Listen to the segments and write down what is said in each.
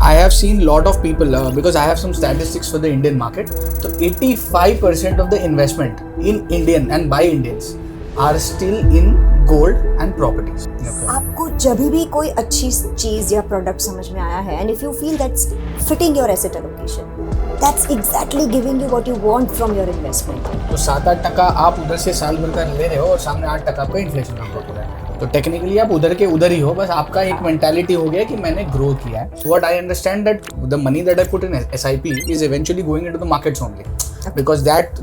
I have seen lot of people because I have some statistics for the Indian market. So 85% of the investment in Indian and by Indians are still in gold and properties. आपको जब भी कोई अच्छी चीज या product समझ में आया है, and if you feel that's fitting your asset allocation, that's exactly giving you what you want from your investment. तो 7-8% आप उधर से साल भर का ले रहे हो और सामने 8% आपका इन्फ्लेशन आपका पूरा है, तो टेक्निकली आप उधर के उधर ही हो, बस आपका एक मेंटालिटी हो गया कि मैंने ग्रो किया है. What I understand that the money that I put in SIP is eventually going into the markets only, because that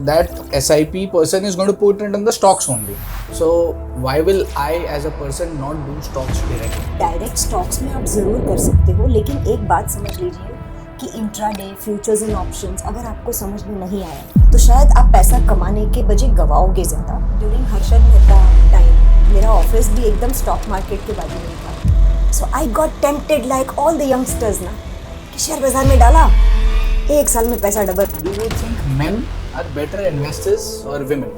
SIP person is going to put it in the stocks only. So why will I as a person not do stocks directly? Direct stocks में आप जरूर कर सकते हो, लेकिन एक बात समझ लीजिए कि इंट्राडे फ्यूचर्स एंड ऑप्शंस अगर आपको समझ में नहीं आया तो शायद आप पैसा कमाने के बजाय गवाओगे ज़्यादा. ड्यूरिंग हर्षद मेहता टाइम मेरा ऑफिस भी एकदम स्टॉक मार्केट के बाजू में था. So I got tempted like all the youngsters ना कि शेयर बाजार में डाला, एक साल में पैसा double. Do you think men are better investors or women?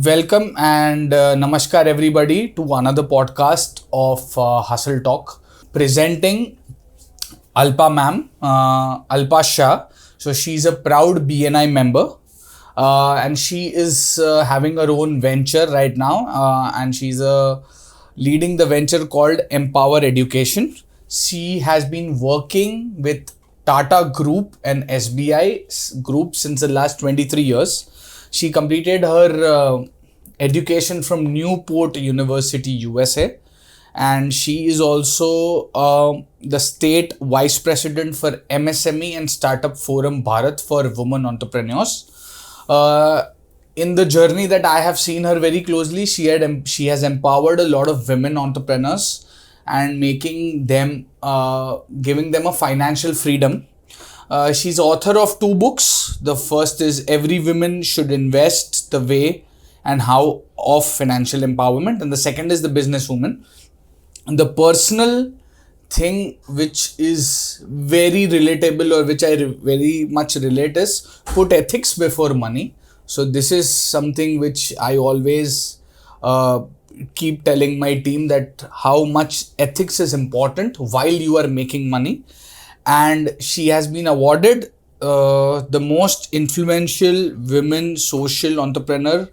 Welcome and namaskar everybody to another podcast of Hustle Talk, presenting Alpa ma'am, Alpa Shah. So she's a proud BNI member and she is having her own venture right now and she's leading the venture called Empower Education. She has been working with Tata Group and SBI Group since the last 23 years. She completed her education from Newport University, USA, and she is also the state vice president for MSME and Startup Forum Bharat for women entrepreneurs. In the journey that I have seen her very closely, she has empowered a lot of women entrepreneurs and making them, giving them a financial freedom. She's author of 2 books. The first is Every Woman Should Invest, The Way and How of Financial Empowerment, and the second is The Businesswoman. And the personal thing which is very relatable or which I very much relate is put ethics before money. So this is something which I always keep telling my team, that how much ethics is important while you are making money. And she has been awarded the most influential women social entrepreneur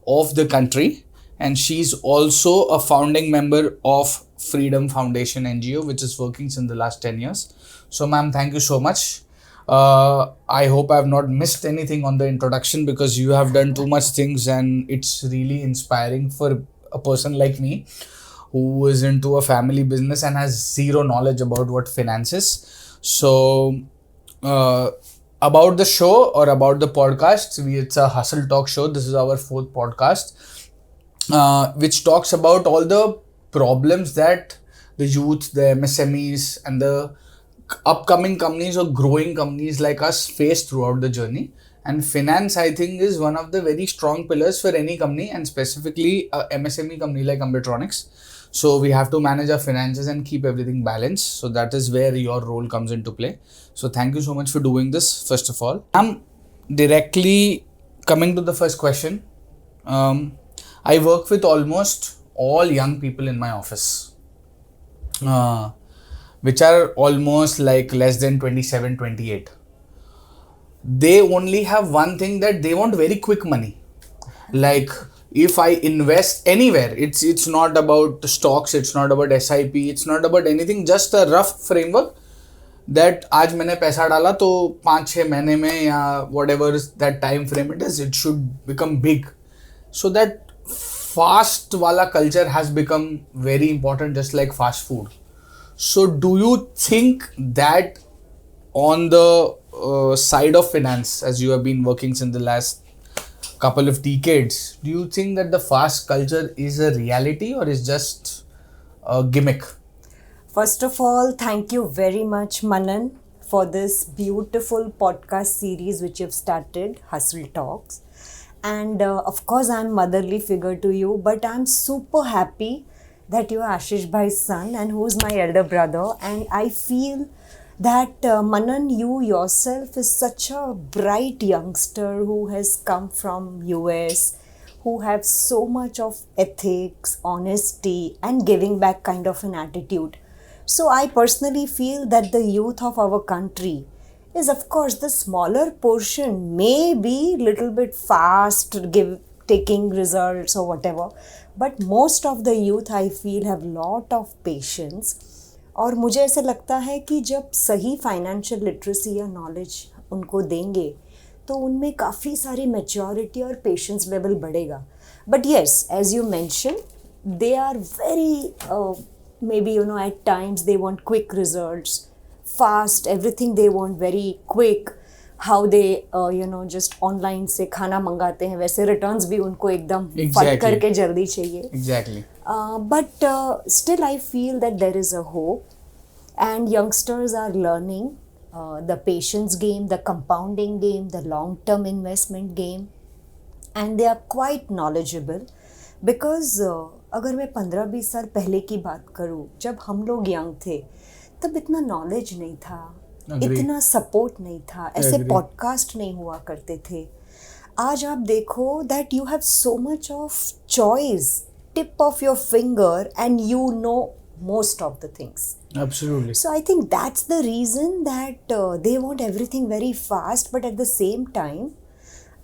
of the country, and she's also a founding member of Freedom Foundation NGO, which is working since the last 10 years. So ma'am, thank you so much. I hope I have not missed anything on the introduction, because you have done too much things and it's really inspiring for a person like me who is into a family business and has zero knowledge about what finance is. So about the show or about the podcast, it's a Hustle Talk show. This is our 4th podcast, which talks about all the problems that the youth, the MSMEs and the upcoming companies or growing companies like us face throughout the journey. And finance, I think, is one of the very strong pillars for any company, and specifically a MSME company like Ambitronics. So we have to manage our finances and keep everything balanced. So that is where your role comes into play. So thank you so much for doing this, first of all. I'm directly coming to the first question. I work with almost all young people in my office, which are almost like less than 27, 28. They only have one thing, that they want very quick money. Like, if I invest anywhere, it's not about stocks, it's not about SIP, it's not about anything, just a rough framework that आज मैंने पैसा डाला तो 5-6 महीने में या whatever that time frame it is, it should become big. So that fast wala culture has become very important, just like fast food. So do you think that on the side of finance, as you have been working since the last couple of decades, do you think that the fast culture is a reality or is just a gimmick? First of all, thank you very much, Manan, for this beautiful podcast series which you've started, Hustle Talks. And of course, I'm motherly figure to you, but I'm super happy that you're Ashish Bhai's son and who's my elder brother. And I feel that Manan, you yourself is such a bright youngster who has come from US, who have so much of ethics, honesty, and giving back kind of an attitude. So I personally feel that the youth of our country is, of course, the smaller portion, may be little bit fast taking results or whatever, but most of the youth I feel have lot of patience. और मुझे ऐसे लगता है कि जब सही financial literacy या knowledge उनको देंगे तो उनमें काफ़ी सारी मैच्योरिटी और पेशेंस लेवल बढ़ेगा. But yes, as you mention, they are very maybe at times they want quick results, fast, everything they want very quick. How they just online से खाना मंगाते हैं, वैसे returns भी उनको एकदम फट करके जल्दी चाहिए. Exactly. But still I feel that there is a hope, and youngsters are learning the patience game, the compounding game, the long-term investment game, and they are quite knowledgeable. Because अगर मैं 15-20 साल पहले की बात करूँ, जब हम लोग यंग थे तब इतना नॉलेज नहीं था, इतना सपोर्ट नहीं था, ऐसे पॉडकास्ट नहीं हुआ करते थे. आज आप देखो that you have so much of choice, tip of your finger, and you know most of the things. Absolutely. So I think that's the reason that they want everything very fast, but at the same time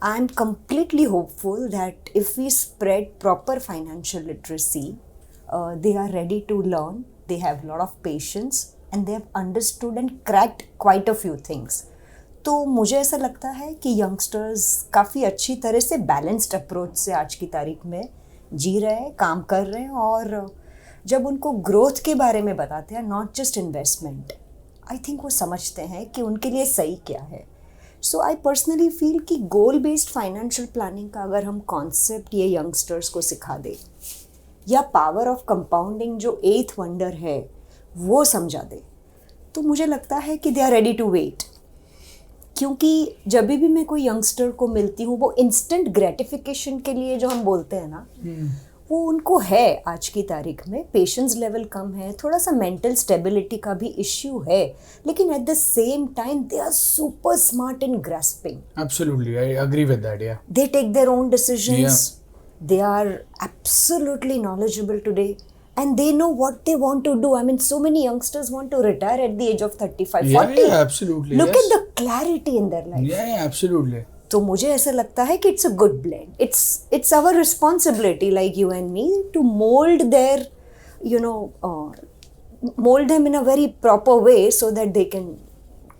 I'm completely hopeful that if we spread proper financial literacy, they are ready to learn, they have a lot of patience, and they have understood and cracked quite a few things. तो मुझे ऐसा लगता है कि youngsters काफ़ी अच्छी तरह से बैलेंस्ड अप्रोच से आज की तारीख में जी रहे हैं, काम कर रहे हैं, और जब उनको ग्रोथ के बारे में बताते हैं, not just investment, I think वो समझते हैं कि उनके लिए सही क्या है. सो आई पर्सनली फील कि गोल बेस्ड फाइनेंशियल प्लानिंग का अगर हम कॉन्सेप्ट ये यंगस्टर्स को सिखा दे, या पावर ऑफ कंपाउंडिंग जो 8th वंडर है वो समझा दे, तो मुझे लगता है कि they are ready to wait. क्योंकि जब भी मैं कोई यंगस्टर को मिलती हूँ, वो इंस्टेंट ग्रेटिफिकेशन के लिए जो हम बोलते हैं ना, वो उनको है आज की तारीख में. पेशेंस लेवल कम है, थोड़ा सा मेंटल स्टेबिलिटी का भी इश्यू है, लेकिन at the same time they are super smart in grasping. Absolutely, I agree with that. Yeah. They take their own decisions. They are absolutely knowledgeable today, and they know what they want to do. I mean, so many youngsters want to retire at the age of 35, 40. Yeah, absolutely. Look yes. at the clarity in their life. Yeah, absolutely. तो मुझे ऐसा लगता है कि it's a good blend. It's our responsibility, like you and me, to mould their mold them in a very proper way so that they can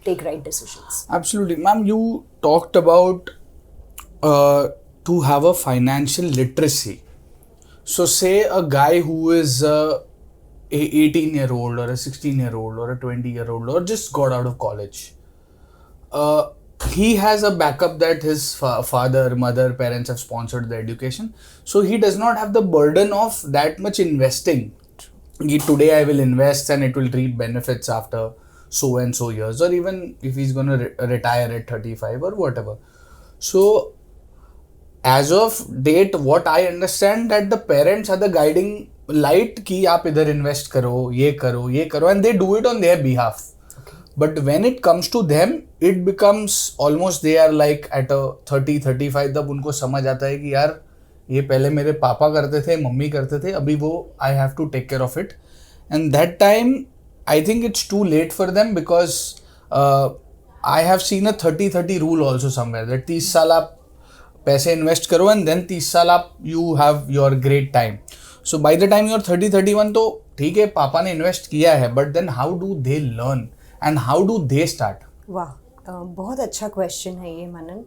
take right decisions. Absolutely. Ma'am, you talked about to have a financial literacy. So say a guy who is a 18-year-old or a 16-year-old or a 20-year-old or just got out of college. He has a backup that his father, mother, parents have sponsored the education. So he does not have the burden of that much investing. Today I will invest and it will reap benefits after so and so years, or even if he's going to retire at 35 or whatever. So as of date, what I understand that the parents are the guiding light कि आप इधर invest करो, ये करो, and they do it on their behalf. But when it comes to them, it becomes almost they are like at a 30-35, तब उनको समझ आता है कि यार ये पहले मेरे पापा करते थे, मम्मी करते थे, अभी वो I have to take care of it. And that time, I think it's too late for them, because I have seen a 30-30 rule also somewhere, that 30 साल आप पैसे इन्वेस्ट करो and then 30 साल आप you have your great time. So by the time you're 30-31, तो ठीक है पापा ने इन्वेस्ट किया है, but then how do they learn? And how do they start? वाह, बहुत अच्छा क्वेश्चन है ये मनन.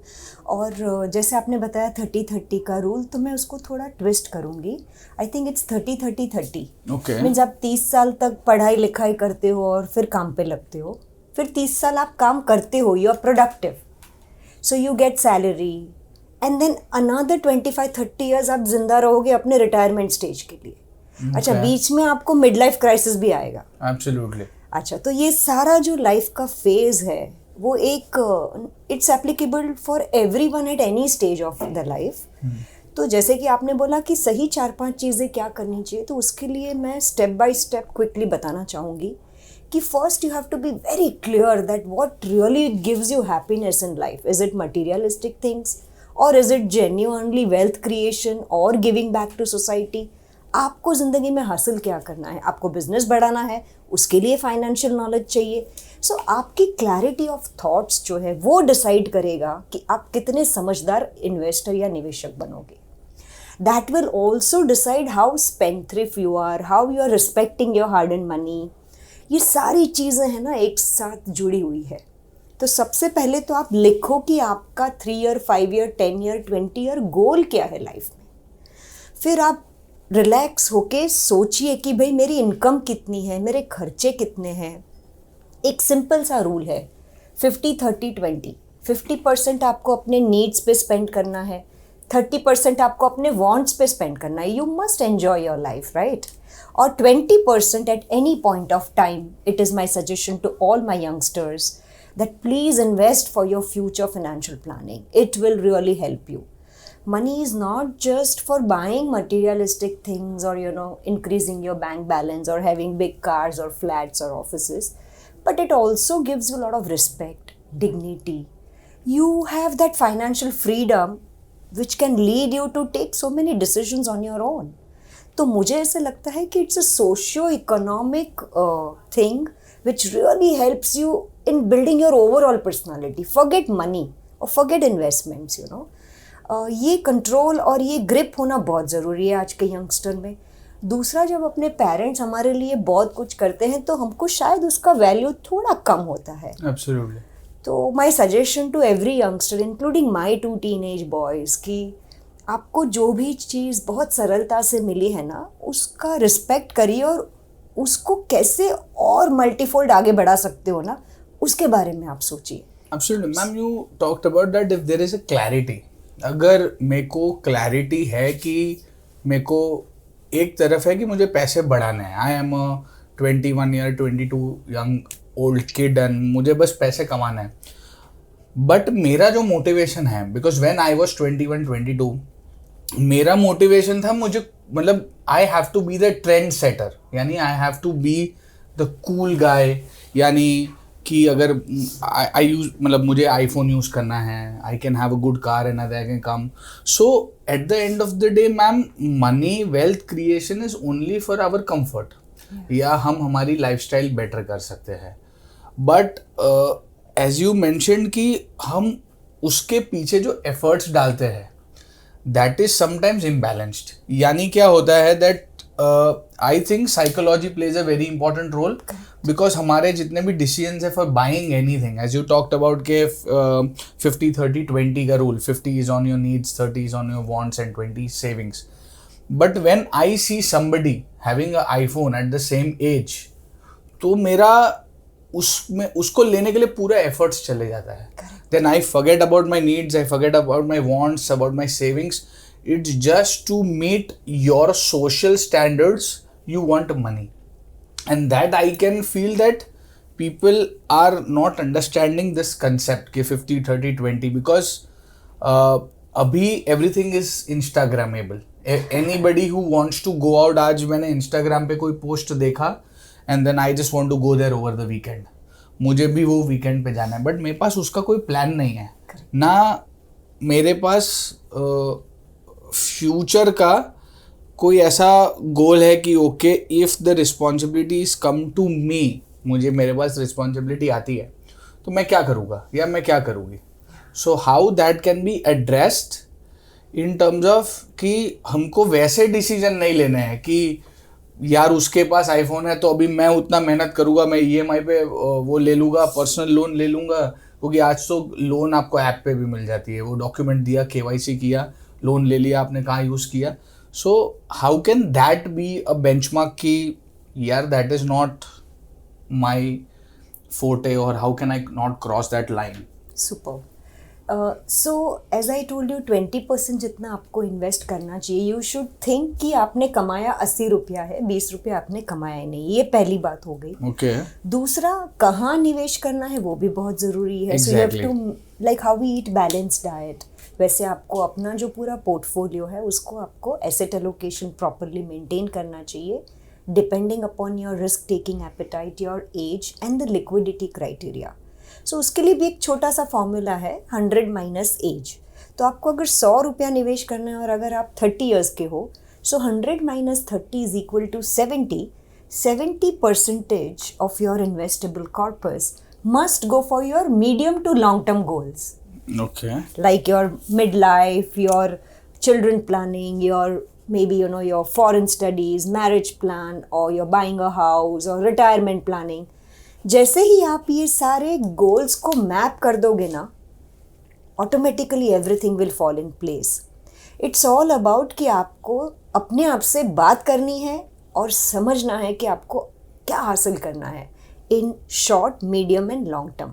और जैसे आपने बताया 30-30 का रूल, तो मैं उसको थोड़ा ट्विस्ट करूँगी. आई थिंक इट्स 30-30-30. Okay. मीन्स आप 30 साल तक पढ़ाई लिखाई करते हो और फिर काम पे लगते हो, फिर 30 साल आप काम करते हो, you are productive, so you get salary, and then another 25-30 years आप जिंदा रहोगे अपने रिटायरमेंट स्टेज के लिए. अच्छा, बीच में आपको मिड लाइफ क्राइसिस भी आएगा. Absolutely. अच्छा, तो ये सारा जो लाइफ का फेज है वो एक it's applicable for everyone at any stage of the life. तो जैसे कि आपने बोला कि सही 4-5 चीज़ें क्या करनी चाहिए, तो उसके लिए मैं स्टेप बाय स्टेप क्विकली बताना चाहूँगी कि first you have to be very clear that what really gives you happiness in life. Is it materialistic things, or is it genuinely wealth creation or giving back to society? आपको ज़िंदगी में हासिल क्या करना है? आपको बिजनेस बढ़ाना है, उसके लिए फाइनेंशियल नॉलेज चाहिए। सो आपकी क्लैरिटी ऑफ थॉट्स जो है वो डिसाइड करेगा कि आप कितने समझदार इन्वेस्टर या निवेशक बनोगे। That will also decide how spendthrift you are, how you are respecting your hard earned money. ये सारी चीज़ें हैं ना एक साथ जुड़ी हुई है। तो सबसे पहले तो आप लिखो कि आपका 3 year, 5 year, 10 year, 20 year goal क्या है लाइफ में। फिर आप रिलैक्स होके सोचिए कि भाई मेरी इनकम कितनी है, मेरे खर्चे कितने हैं। एक सिंपल सा रूल है 50-30-20। 50% आपको अपने नीड्स पे स्पेंड करना है, 30% आपको अपने वांट्स पे स्पेंड करना है। You must enjoy your life, right? और 20% at any point of time, it is my suggestion to all my youngsters that please invest for your future financial planning. It will really help you. Money is not just for buying materialistic things or increasing your bank balance or having big cars or flats or offices, but it also gives you a lot of respect, dignity. You have that financial freedom which can lead you to take so many decisions on your own. तो मुझे ऐसे लगता है कि it's a socio-economic thing which really helps you in building your overall personality. Forget money or forget investments, ये control और ये grip होना बहुत ज़रूरी है आज के यंगस्टर में। दूसरा, जब अपने पेरेंट्स हमारे लिए बहुत कुछ करते हैं तो हमको शायद उसका वैल्यू थोड़ा कम होता है। Absolutely. तो my suggestion to every youngster including my 2 teenage boys कि आपको जो भी चीज़ बहुत सरलता से मिली है ना, उसका रिस्पेक्ट करिए और उसको कैसे और मल्टीफोल्ड आगे बढ़ा सकते हो ना, उसके बारे में आप सोचिए। Absolutely, ma'am, you talked about that if there is a clarity. अगर मेरे को क्लैरिटी है कि मेरे को एक तरफ है कि मुझे पैसे बढ़ाने हैं, I am 21 year 22 young old kid and मुझे बस पैसे कमाना है। बट मेरा जो मोटिवेशन है, बिकॉज व्हेन आई वाज 21-22 मेरा मोटिवेशन था, मुझे मतलब I have to be the trend setter, यानी I have to be the cool guy. यानी कि अगर आई यूज मतलब मुझे आईफोन यूज़ करना है, I can have a good car and I can come. So at the end of the day ma'am, money wealth creation is only for our comfort, या हम हमारी लाइफस्टाइल बेटर कर सकते हैं। बट एज यू मेंशन्ड कि हम उसके पीछे जो एफर्ट्स डालते हैं दैट इज समटाइम्स इम्बैलेंस्ड। यानी क्या होता है that I think psychology plays a very important role, because हमारे जितने भी डिसीजंस है for buying anything, as you talked about के 50-30-20 का rule, 50 is on your needs, 30 is on your wants and 20 savings. But when I see somebody having a iPhone at the same age, तो मेरा उसमें उसको लेने के लिए पूरा एफर्ट्स चले जाता है। Then I forget about my needs, I forget about my wants, about my savings. It's just to meet your social standards, you want money. And that I can feel that people are not understanding this concept कि 50-30-20 because अभी everything is Instagrammable. Anybody who wants to go out, आज मैंने Instagram पे कोई post देखा and then I just want to go there over the weekend. मुझे भी वो वीकेंड पे जाना है, बट मेरे पास उसका कोई प्लान नहीं है ना। मेरे पास फ्यूचर का कोई ऐसा गोल है कि okay, if the responsibilities come to me, मुझे मेरे पास रिस्पॉन्सिबिलिटी आती है तो मैं क्या करूँगा या मैं क्या करूँगी। So how that can be addressed in terms of कि हमको वैसे डिसीजन नहीं लेने हैं कि यार उसके पास आईफोन है तो अभी मैं उतना मेहनत करूँगा, मैं EMI पे वो ले लूँगा, पर्सनल लोन ले लूँगा, क्योंकि आज तो लोन आपको ऐप पे भी मिल जाती है। वो डॉक्यूमेंट दिया, KYC किया, लोन ले लिया, आपने कहाँ यूज़ किया। So how can that be a benchmark कि यार that is not my forte, और how can I not cross that line? Super. So as I told you 20% जितना आपको इन्वेस्ट करना चाहिए। यू शुड थिंक कि आपने कमाया 80 रुपया है, 20 रुपया आपने कमाया नहीं, ये पहली बात हो गई। ओके। दूसरा, कहाँ निवेश करना है वो भी बहुत ज़रूरी है। So you have to like how we eat balance diet, वैसे आपको अपना जो पूरा पोर्टफोलियो है उसको आपको एसेट एलोकेशन प्रॉपरली मेंटेन करना चाहिए, depending upon your risk taking appetite, your age and the liquidity criteria. So उसके लिए भी एक छोटा सा फॉर्मूला है 100 - एज। तो आपको अगर 100 रुपया निवेश करना है और अगर आप 30 ईयर्स के हो, so 100 minus 30 is equal to 70% of your investable corpus must go for your medium to long term goals. Okay. Like your midlife, your children planning, your maybe your foreign studies, marriage plan, or you're buying a house or retirement planning. जैसे ही आप ये सारे goals को map कर दोगे ना, automatically everything will fall in place. It's all about कि आपको अपने आप से बात करनी है और समझना है कि आपको क्या हासिल करना है in short, medium and long term.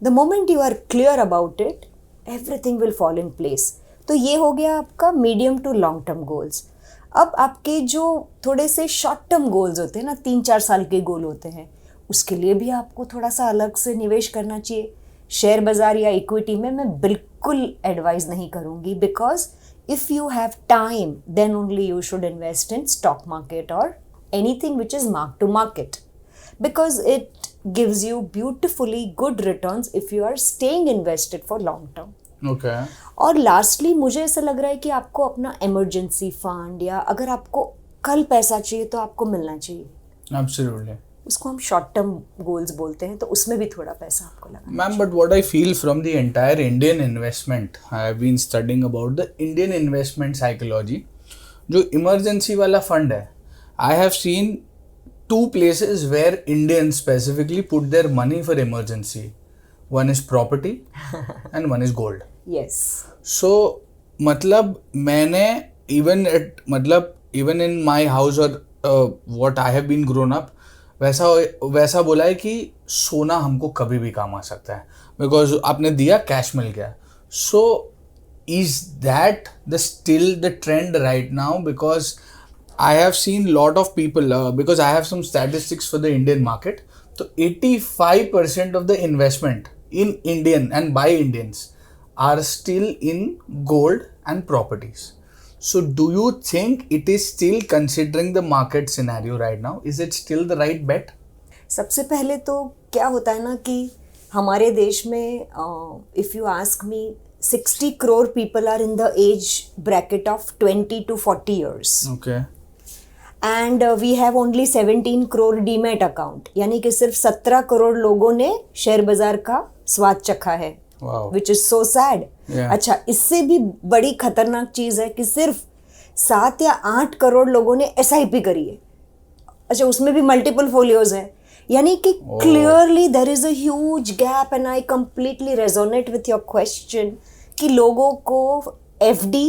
The moment you are clear about it, everything will fall in place. तो ये हो गया आपका medium to long term goals. अब आपके जो थोड़े से शॉर्ट टर्म गोल्स होते हैं ना, 3-4 साल के गोल होते हैं, उसके लिए भी आपको थोड़ा सा अलग से निवेश करना चाहिए. शेयर बाज़ार या इक्विटी में मैं बिल्कुल एडवाइस नहीं करूँगी, because if you have time then only you should invest in stock market और anything which is mark to market, because it gives you beautifully good returns if you are staying invested for long term. Okay. और lastly मुझे ऐसा लग रहा है कि आपको अपना इमरजेंसी फंड, या अगर आपको कल पैसा चाहिए तो आपको मिलना चाहिए. Absolutely. उसको हम शॉर्ट टर्म गोल्स बोलते हैं, तो उसमें भी थोड़ा पैसा आपको लगा. Ma'am, but what I feel from the entire Indian investment, I have been studying about the Indian investment psychology. जो इमरजेंसी वाला फंड है, I have seen 2 places where Indians specifically put their money for emergency. One is property and one is gold. Yes. So मतलब मैंने even in my house or what I have been grown up, वैसा बोला है कि सोना हमको कभी भी काम आ सकता है, बिकॉज आपने दिया, कैश मिल गया. So is that the still the trend right now? Because I have seen lot of people, because I have some statistics for the Indian market. तो 85% of the investment in Indian and by Indians are still in gold and properties. So do you think it is still, considering the market scenario right now, is it still the right bet? सबसे पहले तो क्या होता है ना कि हमारे देश में if you ask me 60 crore people are in the age bracket of 20 to 40 years. Okay. And we have only 17 crore demat account, यानी कि सिर्फ 17 करोड़ लोगों ने शेयर बाजार का स्वाद चखा है. Wow. Which is so sad. Yeah. अच्छा, इससे भी बड़ी खतरनाक चीज़ है कि सिर्फ 7 या 8 करोड़ लोगों ने SIP करी है. अच्छा, उसमें भी मल्टीपल फोलियोज हैं. यानी कि clearly there is a huge gap, and I completely resonate with your question कि लोगों को FD,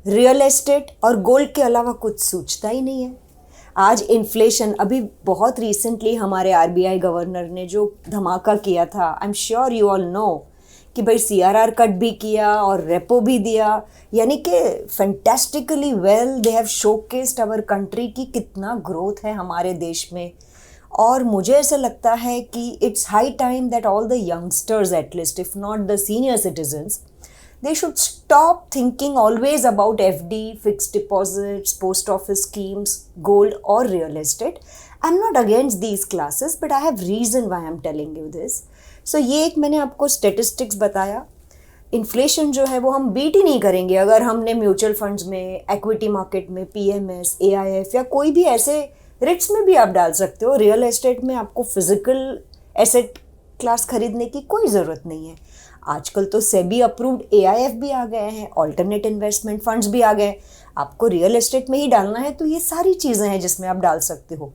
रियल एस्टेट और गोल्ड के अलावा कुछ सूझता ही नहीं है. आज इन्फ्लेशन, अभी बहुत रिसेंटली हमारे RBI गवर्नर ने जो धमाका किया था, I am sure you all know कि भाई CRR कट भी किया और रेपो भी दिया, यानी कि fantastically well they have showcased our country की कितना ग्रोथ है हमारे देश में. और मुझे ऐसा लगता है कि it's high time that all the youngsters, at least if not the senior citizens, they should stop thinking always about FD, fixed deposits, post office schemes, gold or real estate. I'm not against these classes, but I have reason why I'm telling you this. So ये एक मैंने आपको statistics बताया. Inflation जो है वो हम beat ही नहीं करेंगे अगर हमने म्यूचुअल फंड्स में, इक्विटी मार्केट में, PMS, AIF या कोई भी ऐसे रिट्स में भी आप डाल सकते हो. रियल एस्टेट में आपको फिजिकल एसेट क्लास खरीदने की कोई ज़रूरत नहीं है. आजकल तो सेबी अप्रूव्ड AIF भी आ गए हैं, ऑल्टरनेट इन्वेस्टमेंट फंड्स भी आ गए. आपको रियल एस्टेट में ही डालना है तो ये सारी चीज़ें हैं जिसमें आप डाल सकते हो.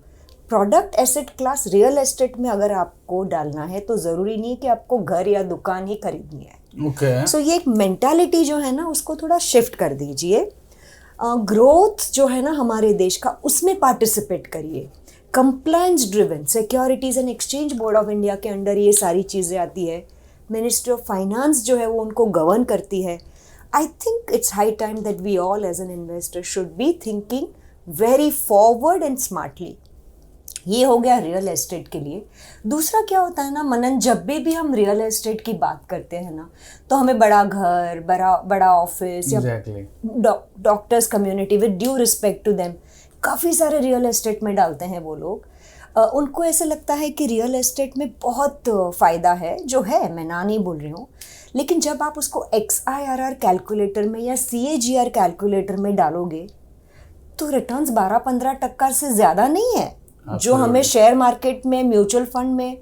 Product asset class real estate में अगर आपको डालना है तो ज़रूरी नहीं है कि आपको घर या दुकान ही खरीदनी है. Okay. सो ये एक मेंटालिटी जो है ना उसको थोड़ा शिफ्ट कर दीजिए. ग्रोथ जो है ना हमारे देश का, उसमें पार्टिसिपेट करिए. Compliance driven, securities and exchange board of India के अंडर ये सारी चीज़ें आती है. मिनिस्ट्री ऑफ फाइनेंस जो है वो उनको गवर्न करती है. I think it's high time that we all as an investor should be thinking very forward and smartly. ये हो गया रियल एस्टेट के लिए. दूसरा क्या होता है ना मनन, जब भी हम रियल एस्टेट की बात करते हैं ना तो हमें बड़ा घर, बड़ा ऑफिस या doctors community, with due respect to them, काफ़ी सारे रियल एस्टेट में डालते हैं वो लोग. उनको ऐसा लगता है कि रियल एस्टेट में बहुत फ़ायदा है, जो है, मैं ना नहीं बोल रही हूँ, लेकिन जब आप उसको XIRR कैलकुलेटर में या CAGR कैलकुलेटर में डालोगे तो रिटर्न्स 12-15% से ज़्यादा नहीं है जो हमें शेयर मार्केट में, म्यूचुअल फंड में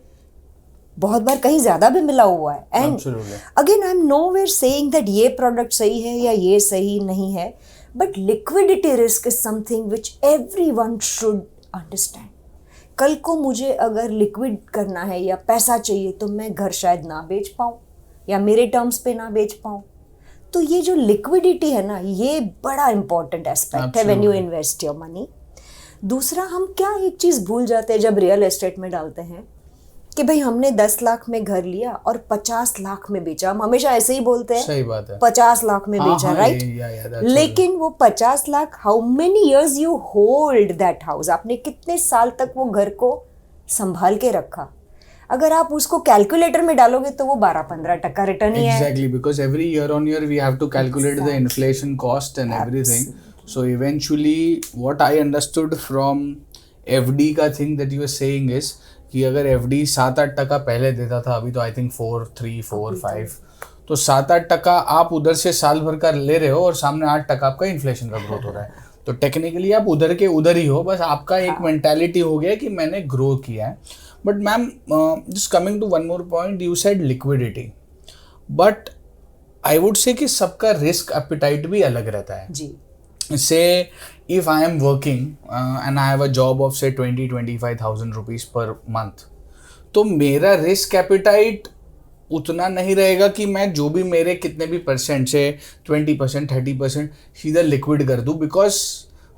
बहुत बार कहीं ज़्यादा भी मिला हुआ है. And again I am nowhere saying that ये प्रोडक्ट सही है या ये सही नहीं है, but liquidity risk is something which everyone should understand. कल को मुझे अगर लिक्विड करना है या पैसा चाहिए तो मैं घर शायद ना बेच पाऊँ या मेरे टर्म्स पे ना बेच पाऊँ. तो ये जो लिक्विडिटी है ना, ये बड़ा इंपॉर्टेंट एस्पेक्ट है when you invest your money. दूसरा, हम क्या एक चीज़ भूल जाते हैं जब रियल एस्टेट में डालते हैं कि भाई हमने 10 लाख में घर लिया और 50 लाख में बेचा. हम हमेशा ऐसे ही बोलते हैं, सही बात है, 50 लाख में बेचा, राइट? लेकिन वो 50 lakh, how many years you hold that house, आपने कितने साल तक वो घर को संभाल के रखा. अगर आप उसको कैलकुलेटर में डालोगे तो वो 12-15% रिटर्न ही है. Exactly, because every year on year we have to calculate the inflation cost and everything. So eventually what I understood from FD का thing that you are saying is कि अगर FD 7-8% पहले देता था, अभी तो आई थिंक 4, 3, 4, 5, तो 7-8% आप उधर से साल भर का ले रहे हो और सामने 8% आपका इन्फ्लेशन का ग्रोथ हो रहा है. तो टेक्निकली आप उधर के उधर ही हो, बस आपका एक मेंटालिटी हो गया कि मैंने ग्रो किया है. But ma'am, just coming to one more point, you said liquidity, but I would say कि सबका रिस्क एपिटाइट भी अलग रहता है. जी. Say if I am working and I have a job of say 20-25,000 rupees per month, तो मेरा risk appetite उतना नहीं रहेगा कि मैं जो भी मेरे कितने भी परसेंट से 20%, 30% सीधा लिक्विड कर दूँ, बिकॉज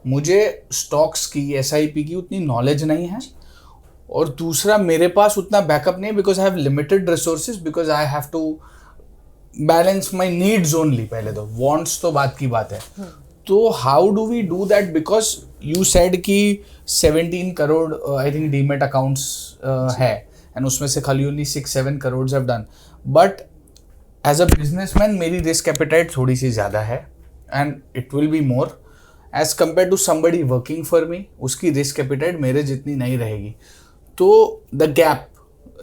मुझे स्टॉक्स की, SIP की उतनी नॉलेज नहीं है. और दूसरा, मेरे पास उतना बैकअप नहीं है because I have limited resources, because I have to balance my needs only. पहले तो वॉन्ट्स तो बात की बात है. तो how do we do that, because you said कि 17 crore I think demat accounts है एंड उसमें से खाली only 6-7 crore have done. But as a businessman मेरी रिस्क एपिटाइट थोड़ी सी ज़्यादा है and it will be more as compare to somebody working for me. उसकी रिस्क एपिटाइट मेरे जितनी नहीं रहेगी. तो द गैप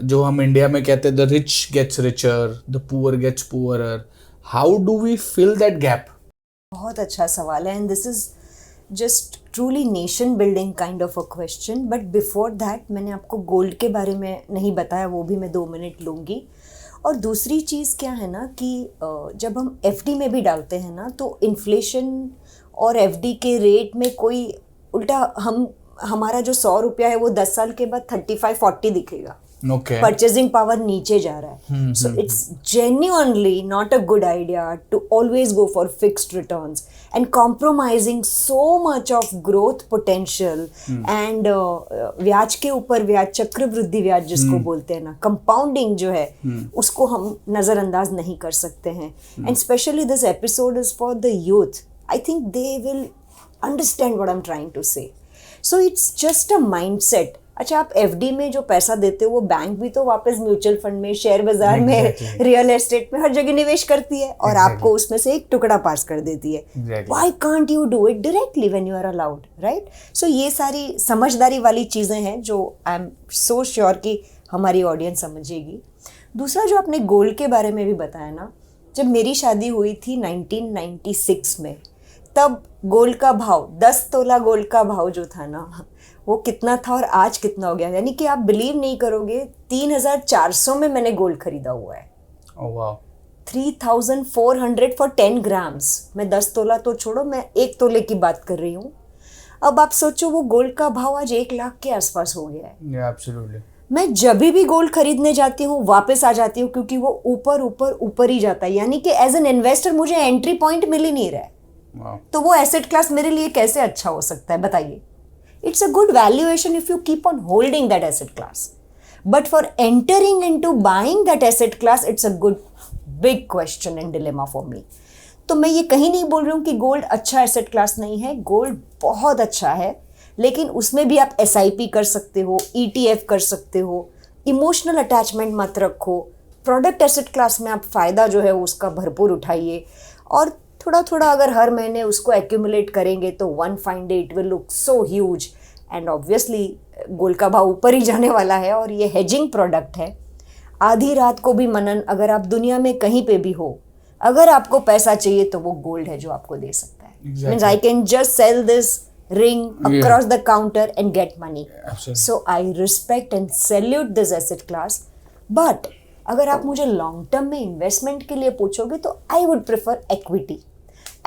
जो हम इंडिया में कहते हैं, the rich gets richer, the poor gets poorer, how do we fill that gap? बहुत अच्छा सवाल है, and this is just truly nation building kind of a question. But before that मैंने आपको गोल्ड के बारे में नहीं बताया, वो भी मैं 2 मिनट लूँगी. और दूसरी चीज़ क्या है ना कि जब हम FD में भी डालते हैं ना, तो इन्फ्लेशन और FD के रेट में कोई उल्टा, हमारा जो 100 रुपया है वो 10 साल के बाद 35-40 दिखेगा. परचेजिंग पावर नीचे जा रहा है. So it's genuinely not a good idea to always go for fixed returns and compromising so much of growth potential and ब्याज के ऊपर ब्याज, चक्रवृद्धि ब्याज जिसको बोलते हैं ना, कंपाउंडिंग जो है, उसको हम नज़रअंदाज नहीं कर सकते हैं. And specially this episode is for the youth. I think they will understand what I am trying to say. So it's just a mindset. अच्छा, आप FD में जो पैसा देते हो वो बैंक भी तो वापस म्यूचुअल फंड में, शेयर बाजार में, रियल एस्टेट में, हर जगह निवेश करती है और आपको उसमें से एक टुकड़ा पास कर देती है. Why can't you do it directly when you are allowed, right? So ये सारी समझदारी वाली चीज़ें हैं जो आई एम सो श्योर कि हमारी ऑडियंस समझेगी. दूसरा, जो आपने गोल्ड के बारे में भी बताया ना, जब मेरी शादी हुई थी 1996 में, तब गोल्ड का भाव, 10 तोला गोल्ड का भाव जो था ना, वो कितना था और आज कितना हो गया. यानी कि आप बिलीव नहीं करोगे, 3400 में मैंने गोल्ड खरीदा हुआ है. oh, wow. 3400 for 10 grams. मैं 10 तोला तो छोड़ो, मैं 1 तोले की बात कर रही हूँ. अब आप सोचो, वो गोल्ड का भाव आज 1 लाख के आसपास हो गया है. yeah, absolutely. मैं जब भी गोल्ड खरीदने जाती हूँ वापस आ जाती हूँ, क्योंकि वो ऊपर ही जाता है. यानी कि एज एन इन्वेस्टर मुझे एंट्री पॉइंट मिल ही नहीं रहा है. wow. तो वो एसेट क्लास मेरे लिए कैसे अच्छा हो सकता है, बताइए? It's a good valuation if you keep on holding that asset class. But for entering into buying that asset class, it's a good big question and dilemma for me. तो मैं ये कहीं नहीं बोल रही हूँ कि गोल्ड अच्छा एसेट क्लास नहीं है. गोल्ड बहुत अच्छा है, लेकिन उसमें भी आप SIP कर सकते हो, ETF कर सकते हो. इमोशनल अटैचमेंट मत रखो. प्रोडक्ट एसेट क्लास में आप फ़ायदा जो है उसका भरपूर उठाइए, और थोड़ा थोड़ा अगर हर महीने उसको एक्यूमुलेट करेंगे तो one fine day it will look so huge. And obviously gold का भाव ऊपर ही जाने वाला है और ये हेजिंग प्रोडक्ट है. आधी रात को भी मनन, अगर आप दुनिया में कहीं पे भी हो, अगर आपको पैसा चाहिए तो वो गोल्ड है जो आपको दे सकता है. Means I can just sell this ring across the counter and get money. Absolutely. So I respect and salute this asset class. But अगर आप मुझे लॉन्ग टर्म में इन्वेस्टमेंट के लिए पूछोगे तो I would prefer equity.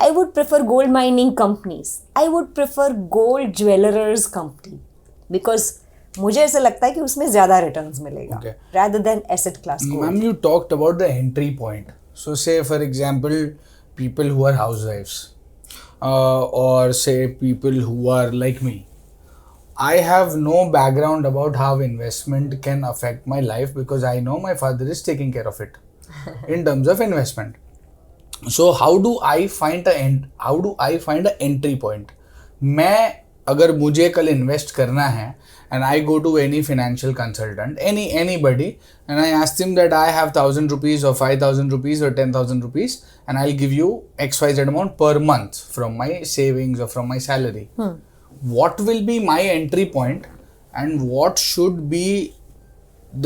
I would prefer gold mining companies. I would prefer gold jewellers company, because मुझे ऐसा लगता है कि उसमें ज्यादा रिटर्न्स मिलेगा rather than asset class gold. Ma'am, you talked about the entry point. So say for example, people who are housewives. Or say people who are like me. I have no background about how investment can affect my life because I know my father is taking care of it in terms of investment. So how do I find a entry point? मैं अगर मुझे कल invest करना है and I go to any financial consultant, anybody, and I ask them that I have 1,000 rupees or 5,000 rupees or 10,000 rupees and I'll give you XYZ amount per month from my savings or from my salary. What will be my entry point and what should be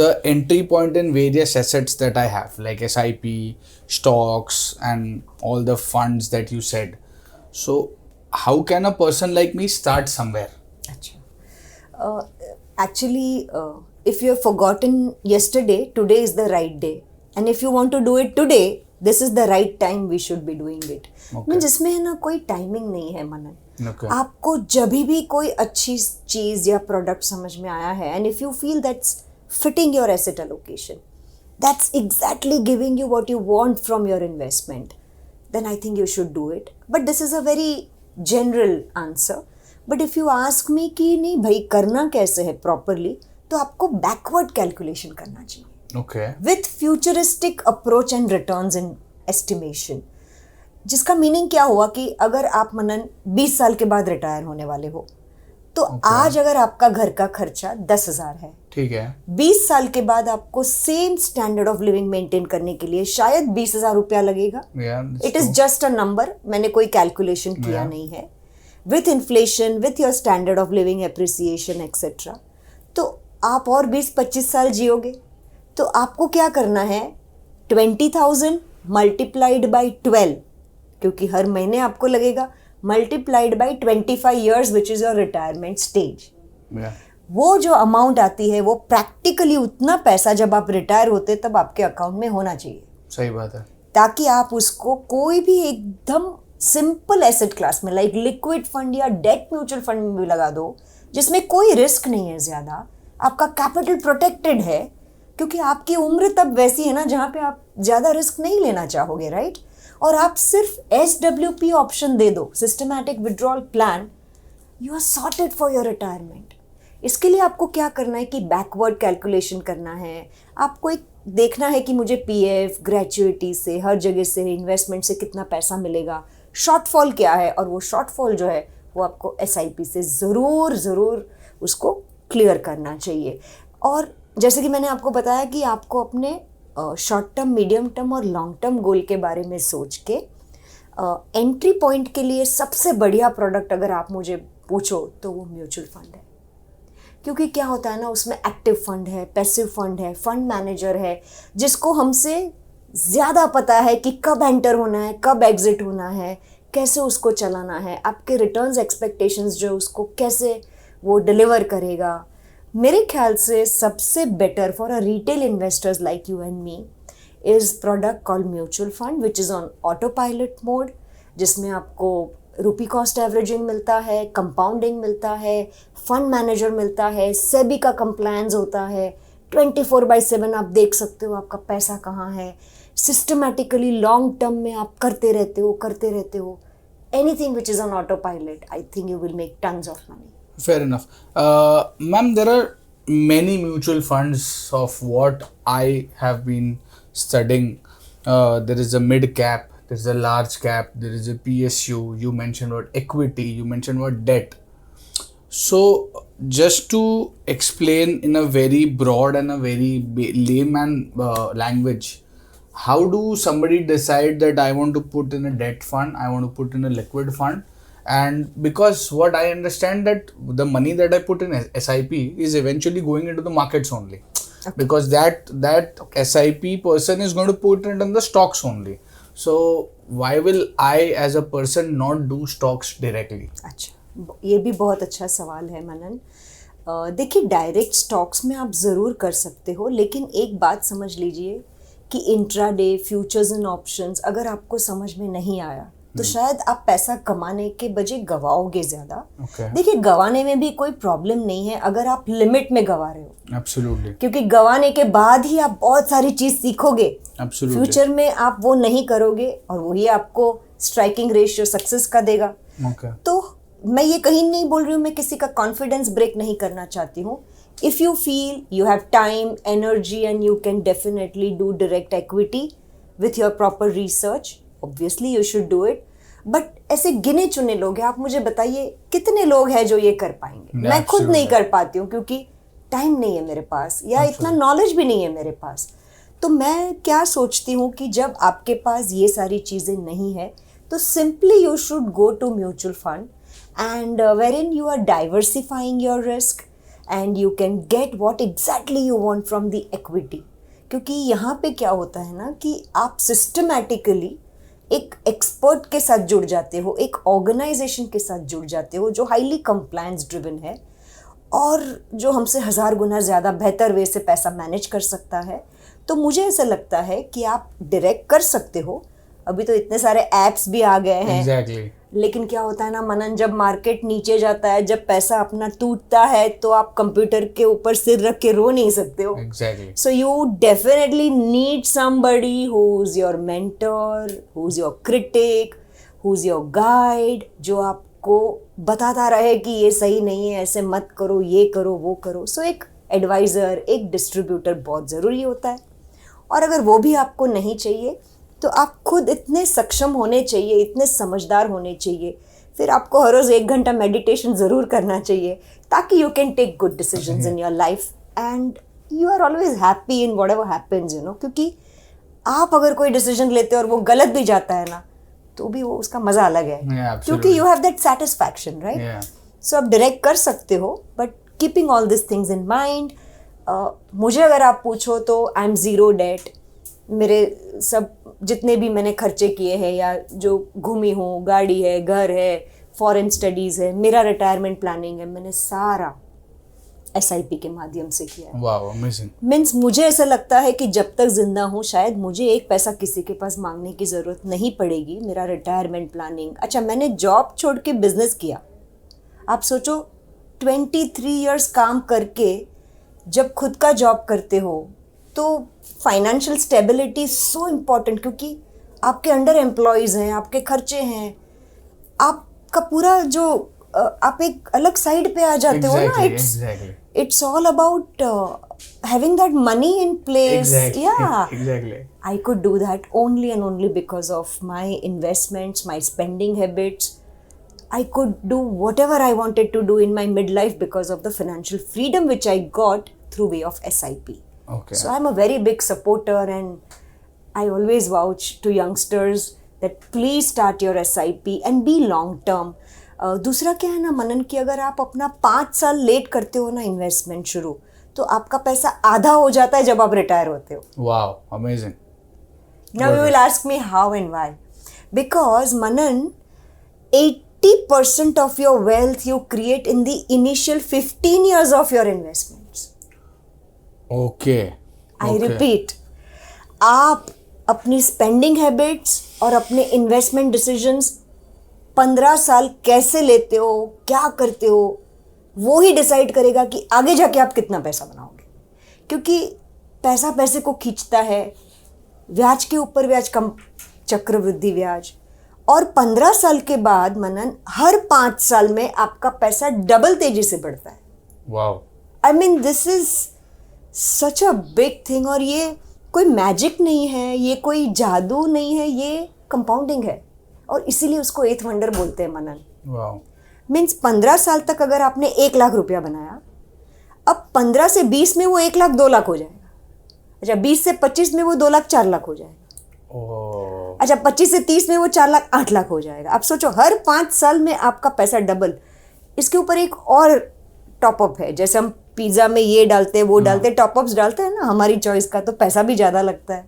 the entry point in various assets that I have, like SIP, stocks and all the funds that you said. So how can a person like me start somewhere? Actually, if you have forgotten yesterday, today is the right day. And if you want to do it today, this is the right time we should be doing it. Okay. जिसमें है ना कोई timing नहीं है मनन. Okay. आपको जब भी कोई अच्छी चीज या प्रोडक्ट समझ में आया है and if you feel that's fitting your asset allocation, that's exactly giving you what you want from your investment, then I think you should do it. But this is a very general answer. But if you ask me कि नहीं भाई करना कैसे है properly, तो आपको backward calculation करना चाहिए. Okay. With futuristic approach and returns in estimation. जिसका मीनिंग क्या हुआ कि अगर आप मनन 20 साल के बाद रिटायर होने वाले हो तो आज अगर आपका घर का खर्चा 10,000 है, ठीक है, 20 साल के बाद आपको same standard of living maintain करने के लिए शायद 20,000 रुपया लगेगा. It is just a number, मैंने कोई कैलकुलेशन किया नहीं है. With inflation, with your standard of living appreciation etcetera, तो आप और 20-25 साल जियोगे. तो आपको क्या करना है, 20,000 मल्टीप्लाइड बाई 12, क्योंकि हर महीने आपको लगेगा, multiplied by 25 years which is your retirement stage. वो जो अमाउंट आती है वो प्रैक्टिकली उतना पैसा जब आप रिटायर होते तब आपके अकाउंट में होना चाहिए. सही बात है. ताकि आप उसको कोई भी एकदम सिंपल एसेट क्लास में लाइक लिक्विड फंड या डेट म्यूचुअल फंड में भी लगा दो, जिसमें कोई रिस्क नहीं है ज़्यादा, आपका कैपिटल प्रोटेक्टेड है, क्योंकि आपकी उम्र तब वैसी है ना जहाँ पे आप ज़्यादा रिस्क नहीं लेना चाहोगे, राइट. और आप सिर्फ SWP ऑप्शन दे दो, systematic withdrawal plan, you are sorted for your retirement. इसके लिए आपको क्या करना है कि बैकवर्ड कैलकुलेशन करना है. आपको एक देखना है कि मुझे PF, ग्रेचुइटी से, हर जगह से, इन्वेस्टमेंट से कितना पैसा मिलेगा, शॉर्टफॉल क्या है, और वो शॉर्टफॉल जो है वो आपको SIP से ज़रूर उसको क्लियर करना चाहिए. और जैसे कि मैंने आपको बताया कि आपको अपने शॉर्ट टर्म, मीडियम टर्म और लॉन्ग टर्म गोल के बारे में सोच के एंट्री पॉइंट के लिए सबसे बढ़िया प्रोडक्ट अगर आप मुझे पूछो तो वो म्यूचुअल फंड है. क्योंकि क्या होता है ना, उसमें एक्टिव फंड है, पैसिव फंड है, फंड मैनेजर है, जिसको हमसे ज़्यादा पता है कि कब एंटर होना है, कब एग्जिट होना है, कैसे उसको चलाना है, आपके रिटर्न्स एक्सपेक्टेशंस जो उसको कैसे वो डिलीवर करेगा. मेरे ख्याल से सबसे better for a retail investors like you and me is product called mutual fund which is on auto pilot mode, जिसमें आपको रुपी कॉस्ट एवरेजिंग मिलता है, कंपाउंडिंग मिलता है, फंड मैनेजर मिलता है, सेबी का कंप्लायंस होता है, 24/7 आप देख सकते हो आपका पैसा कहाँ है, सिस्टमैटिकली लॉन्ग टर्म में आप करते रहते हो. Anything which is on auto pilot, I think you will make tons of money. Fair enough. Ma'am, there are many mutual funds of what I have been studying. There is a mid cap, there is a large cap, there is a PSU. You mentioned about equity, you mentioned about debt. So, just to explain in a very broad and a very layman language, how do somebody decide that I want to put in a debt fund, I want to put in a liquid fund? And because what I understand that the money that I put in SIP is eventually going into the markets only. because that SIP person is going to put it in the stocks only. So why will I as a person not do stocks directly? अच्छा, ये भी बहुत अच्छा सवाल है मनन। देखिए, direct stocks में आप ज़रूर कर सकते हो, लेकिन एक बात समझ लीजिए कि इंट्राडे फ्यूचर्स एंड ऑप्शंस अगर आपको समझ में नहीं आया तो शायद आप पैसा कमाने के बजाय गवाओगे ज़्यादा। देखिए, गवाने में भी कोई प्रॉब्लम नहीं है अगर आप लिमिट में गवा रहे हो। Absolutely. क्योंकि गवाने के बाद ही आप बहुत सारी चीज़ सीखोगे। Absolutely. फ्यूचर में आप वो नहीं करोगे और वही आपको स्ट्राइकिंग रेशियो सक्सेस का देगा। तो मैं ये कहीं नहीं बोल रही हूँ, मैं किसी का कॉन्फिडेंस ब्रेक नहीं करना चाहती हूँ। If you feel you have time, energy and you can definitely do direct equity with your proper research, obviously you should do it. But ऐसे गिने चुने लोग हैं, आप मुझे बताइए कितने लोग हैं जो ये कर पाएंगे? मैं खुद नहीं कर पाती हूँ क्योंकि टाइम नहीं है मेरे पास या इतना नॉलेज भी नहीं है मेरे पास। तो मैं क्या सोचती हूँ कि जब आपके पास ये सारी चीज़ें नहीं है तो simply you should go to mutual fund and wherein you are diversifying your risk and you can get what exactly you want from the equity। क्योंकि यहाँ पे क्या होता है ना कि आप सिस्टमैटिकली एक एक्सपर्ट के साथ जुड़ जाते हो, एक ऑर्गेनाइजेशन के साथ जुड़ जाते हो जो हाईली कंप्लायंस ड्रिवन है और जो हमसे 1000 गुना ज़्यादा बेहतर वे से पैसा मैनेज कर सकता है। तो मुझे ऐसा लगता है कि आप डायरेक्ट कर सकते हो। अभी तो इतने सारे ऐप्स भी आ गए हैं। Exactly. लेकिन क्या होता है ना मनन, जब मार्केट नीचे जाता है, जब पैसा अपना टूटता है तो आप कंप्यूटर के ऊपर सिर रख के रो नहीं सकते हो। Exactly. So you definitely need somebody who's your mentor, who's your critic, who's your guide, जो आपको बताता रहे कि ये सही नहीं है, ऐसे मत करो, ये करो, वो करो। So एक एडवाइज़र, एक डिस्ट्रीब्यूटर बहुत ज़रूरी होता है। और अगर वो भी आपको नहीं चाहिए तो आप खुद इतने सक्षम होने चाहिए, इतने समझदार होने चाहिए। फिर आपको हर रोज़ 1 घंटा मेडिटेशन ज़रूर करना चाहिए ताकि you can take good decisions in your life and you are always happy in whatever happens, you know. क्योंकि आप अगर कोई डिसीजन लेते हो और वो गलत भी जाता है ना तो भी वो उसका मज़ा अलग है। क्योंकि you have that satisfaction, right? So आप डायरेक्ट कर सकते हो, but keeping all this things in mind. मुझे अगर आप पूछो तो आई एम ज़ीरो डेट। मेरे सब जितने भी मैंने खर्चे किए हैं या जो घूमी हूँ, गाड़ी है, घर है, फॉरेन स्टडीज़ है, मेरा रिटायरमेंट प्लानिंग है, मैंने सारा SIP के माध्यम से किया है। Wow, amazing. मीन्स मुझे ऐसा लगता है कि जब तक जिंदा हूँ शायद मुझे एक पैसा किसी के पास मांगने की ज़रूरत नहीं पड़ेगी। मेरा रिटायरमेंट प्लानिंग, अच्छा मैंने जॉब छोड़ के बिजनेस किया। आप सोचो 23 इयर्स काम करके जब खुद का जॉब करते हो तो फाइनेंशियल स्टेबिलिटी सो इम्पॉर्टेंट, क्योंकि आपके अंडर एम्प्लॉयज़ हैं, आपके खर्चे हैं, आपका पूरा जो आप एक अलग साइड पे आ जाते हो ना। It's all about having that money in place. Exactly. I could do that only and only because of my investments, my spending habits. I could do whatever I wanted to do in my midlife because of the financial freedom which I got through way of SIP. Okay. So I'm a very big supporter and I always vouch to youngsters that please start your SIP and be long term. दूसरा क्या है ना मनन, कि अगर आप अपना 5 साल late करते हो ना इन्वेस्टमेंट शुरू, तो आपका पैसा आधा हो जाता है जब आप रिटायर होते हो। Wow, amazing. Now you will ask me how and why. Because Manan, 80% of your wealth you create in the initial 15 years of your investments. Okay. I repeat, आप अपनी स्पेंडिंग हैबिट्स और अपने इन्वेस्टमेंट डिसीजंस 15 साल कैसे लेते हो, क्या करते हो, वो ही डिसाइड करेगा कि आगे जाके आप कितना पैसा बनाओगे। क्योंकि पैसा पैसे को खींचता है, ब्याज के ऊपर ब्याज, कम चक्रवृद्धि ब्याज। और 15 साल के बाद मनन हर 5 साल में आपका पैसा डबल तेजी से बढ़ता है। Wow, I mean this is such a big thing. और ये कोई मैजिक नहीं है, ये कोई जादू नहीं है, ये कंपाउंडिंग है और इसीलिए उसको 8th वंडर बोलते हैं मनन। वाओ, मीन्स 15 साल तक अगर आपने 1 लाख रुपया बनाया, अब 15 से 20 में वो 1 लाख 2 लाख हो जाएगा। अच्छा 20 से 25 में वो 2 लाख 4 लाख हो जाएगा। अच्छा 25 से 30 में वो 4 लाख 8 लाख हो जाएगा। अब सोचो हर 5 साल में आपका पैसा डबल। इसके ऊपर एक और टॉपअप है, जैसे हम पिज़्ज़ा में ये डालते वो डालते, टॉपअप्स डालते हैं ना, हमारी चॉइस का, तो पैसा भी ज़्यादा लगता है।